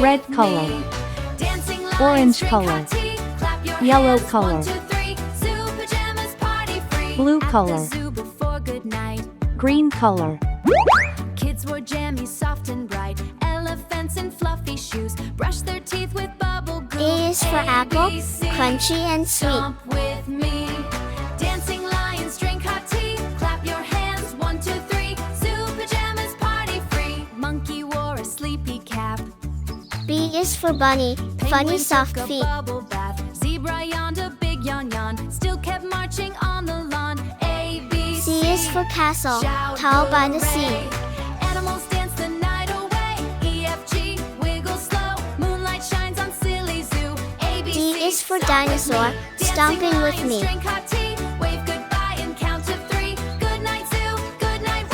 red color, orange color, yellow color, blue color, green color. Kids wore jammies soft and bright, elephants in fluffy shoes, brush their teeth with bubble gum. A is for apple, crunchy and sweet. Stomp with me. Dancing lions drink hot tea. Clap your hands, 1, 2, 3. Zoo pajamas party free. Monkey wore a sleepy cap. B is for bunny, funny Penguin soft took a feet. bubble bath. Zebra yawned a big yawn yawn. Still kept marching on the lawn. A, B, C is for castle, shout tall by the hooray. sea. Animals dance the night away. E, F, G, wiggle slow. Moonlight shines on silly zoo. A, B, D C, is for stomp dinosaur, with me. stomping Dancing with lions me. drink hot tea. Wave goodbye and count to 3. Good night zoo, good night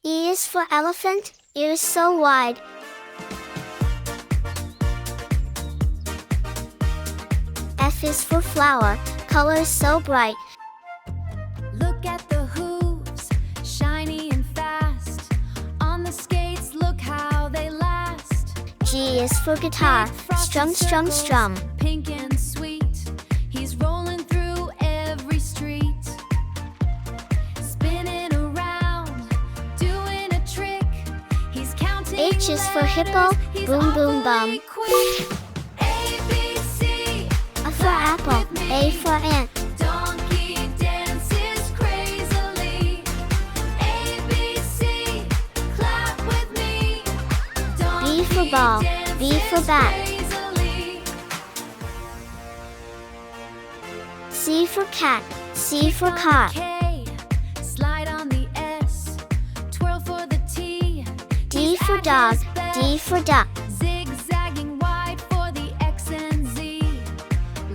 we. E is for elephant, ears so wide. F is for flower, colors so bright. Look at the hooves, shiny and fast. On the skates, look how they last. G is for guitar, Big frosted strum, strum, circles, strum. Pink and sweet. He's rolling through every street. Spinning around, doing a trick. He's counting H is for hippo, letters. He's boom, boom, awfully bum. quick. A, B, C. A for apple, A for ant. Donkey dances crazily. A, B, C. Clap with me. B for ball, B for bat. Crazily. C for cat, C for car. K, slide on the S, twirl for the T. D for dog, D for duck. Zigzagging wide for the X and Z.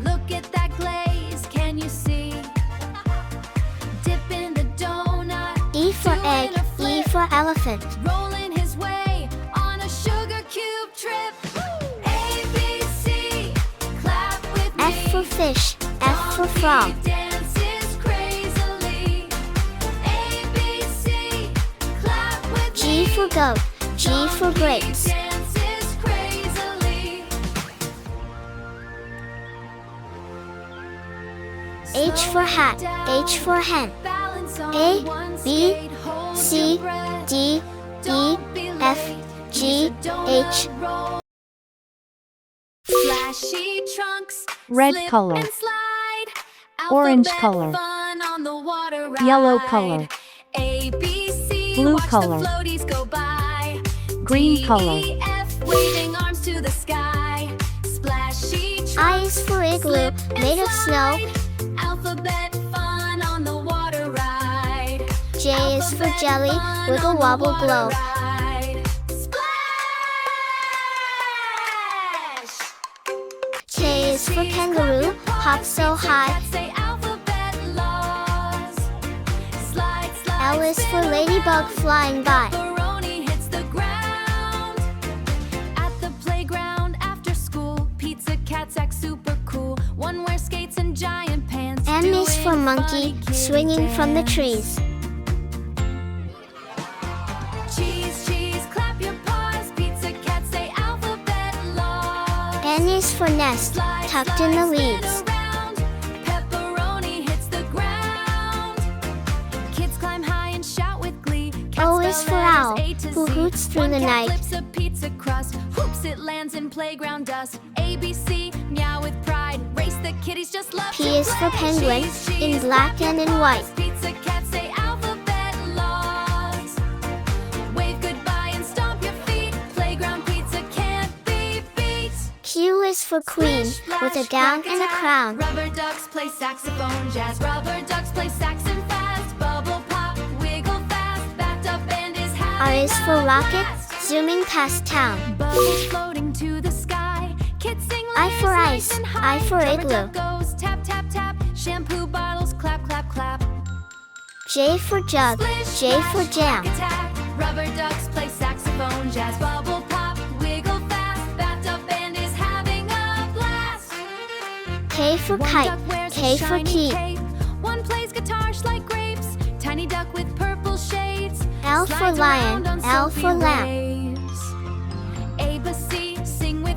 Look at that glaze, can you see? Dip in the donut, E for egg, doing a E flip, for elephant. rolling his way on a sugar cube trip. A, B, C, clap with me. F for fish, F for frog. Donkey dances crazily. A, B, C, clap with G me. for goat, G for grapes. Dances crazily. H for hat, H for hen. Balance on A, one B, skate, hold C, your breath. D, E, Don't be F, late. G, It's a donut H. roll. Flashy trunks, Red slip color, and slide. orange Alphabet color, fun on the water ride. yellow color, A, B, C, blue watch color, the floaties go by. green D, color, E, F, waving arms to the sky. Splashy trunks, I is for igloo, slip and made of snow. slide. Alphabet fun on the water ride. J is for Alphabet jelly, fun wiggle on the wobble water glow. ride. Splash! K is for kangaroo, hop so high. Say alphabet laws. Slide, slide, L is for spin ladybug around. flying by. Pepperoni hits the ground. At the playground after school, pizza cats act super cool. One wears skates and giant pants. M is for doing monkey, funny kid swinging from the dance. trees. Cheese, cheese, clap your paws. Pizza cats say alphabet laws. N is for nest, Slide, tucked in the slide, spin leaves. around. Pepperoni hits the ground. Kids climb high and shout with glee. Cats O is spell for letters owl, A to who Z. hoots through One the cat night. flips a pizza crust. Hoops, it lands in playground dust. A, B, C, meow with pride. Race the kitties just love P to is for play. penguin, Cheese, in cheese, black clap and your in white. paws. Pizza cats say alphabet laws. Wave goodbye and stomp your feet. Playground pizza can't be beat. Q is for queen, with a gown and a crown. Rubber ducks play saxophone jazz. Rubber ducks play sax and fast. Bubble pop, wiggle fast. Bathtub band is R having is for a rocket, blast. zooming past town. Bubbles floating to the sky. Kids sing I for letters ice, nice and high. I for Rubber igloo. duck goes tap tap tap. Shampoo bottles clap clap clap. J for jug, Splish, J for splash, jam. quack attack. Rubber ducks play saxophone jazz. Bubble pop, wiggle fast. Bathtub band is having a blast. K for One kite, duck wears K a for shiny key. cape. One plays guitars like grapes. Tiny duck with purple shades. L for Slides lion, around on L soapy for lamp. waves.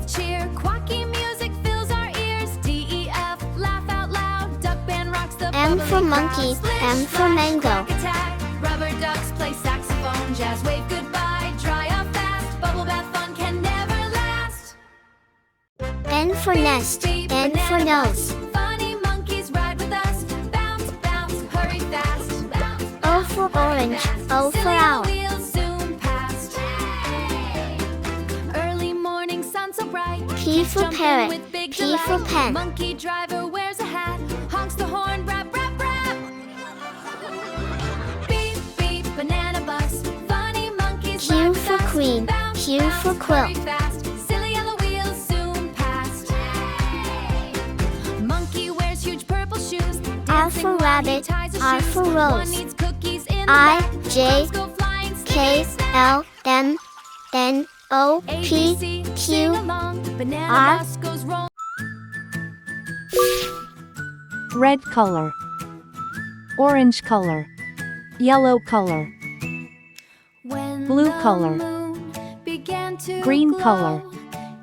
cheer. Quacky music fills our ears. D-E-F, laugh out loud. Duck band rocks the M bubbly for crowd. monkey, Splish, M for splash, mango. quack attack. Rubber ducks play saxophone. Jazz wave goodbye. Dry up fast. Bubble bath fun can never last. N for nest, Beep, N for banana nose. bus. Funny monkeys ride with us. Bounce, bounce, hurry fast. Bounce, O for orange, O for silly owl. wheels zoom past. Early morning sun so bright. P Kids for jump in parrot, with big P for delight. pen. Monkey driver wears a hat. Honks the horn, rap, rap, rap. Beep, beep, banana bus. Funny monkeys Q ride with for us. queen, Bounce, Q bounce, for quilt. hurry fast. Silly yellow wheels zoom past. Monkey wears huge purple shoes. R Dancing for while he rabbit, ties his R shoes. for One rose. needs cookies in the I, back. J, Crumbs go flying, K, snickety L, M, N, O, P, ABC, sing Q, along. Banana R. bus goes roll. red color, orange color, yellow color, When blue the color, moon began to green glow, color.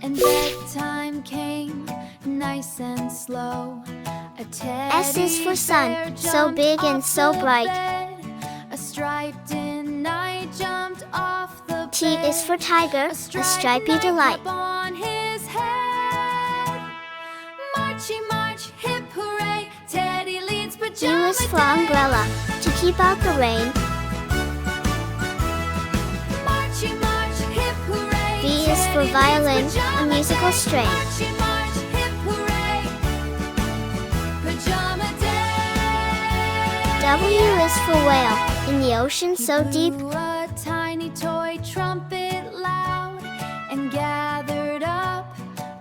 and bedtime came nice and slow. A S is for sun, teddy bear so jumped big and off so the bright. bed. A striped in knight jumped off the T bed. is for tiger, a stripy knight delight. up on his head. Marchy march, hip hooray, Teddy leads U pajama is for day. umbrella, to keep out the rain. Marchy march, hip hooray, V is for Teddy leads violin, a pajama musical day. strain. Marchy march, hip hooray, pajama day. W is for whale, in the ocean so deep. Blew a tiny toy trumpet loud and gathered up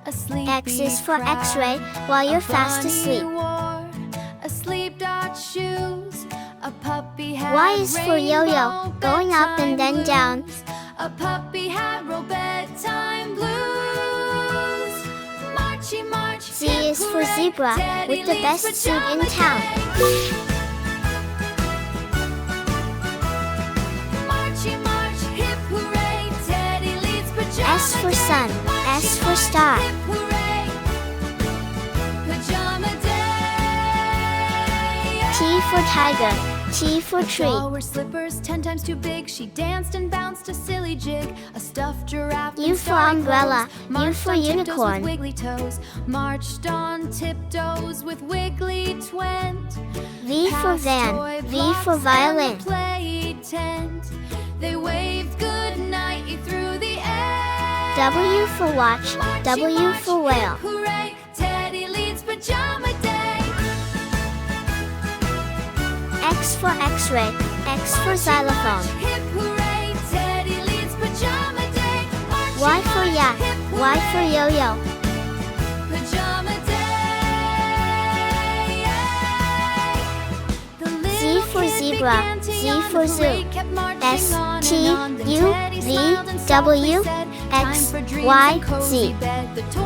a sleepy X is for crowd. X-ray, while you're fast A bunny asleep. wore asleep dot shoes. A puppy had Y is for yo-yo, rainbow going up and then bedtime down. blues. A puppy had roll bedtime blues. Marchy march. Z hip is for hooray, zebra, Teddy with the leads best suit in pajama town. day. Marchy march, hip hooray, Teddy leads pajama S for day. sun, Marchy S for march, star. hip hooray, pajama day. T for tiger, T for tree. Doll wore slippers 10 times too big. She danced and bounced a silly jig. A stuffed giraffe U in for starry umbrella, clothes. U Marched for on tiptoes unicorn. with wiggly toes. Marched on tiptoes with wiggly twent. V for Past van, toy V blocks for violin. and the play tent. They waved good night through the air. W for watch, Marchy W march, for whale. hip hooray, Teddy leads pajama day. X for X-ray, X for xylophone. Hip hooray, Teddy leads pajama day. Y for yak, Y for yo-yo. Pajama day. The Z little for kid zebra, began to Z yawn. for The zoo. parade kept marching S, on T, and on. Then U, Teddy V, smiled and softly W, said, X, "Time for dreams Y, and cozy Z. bed." The toy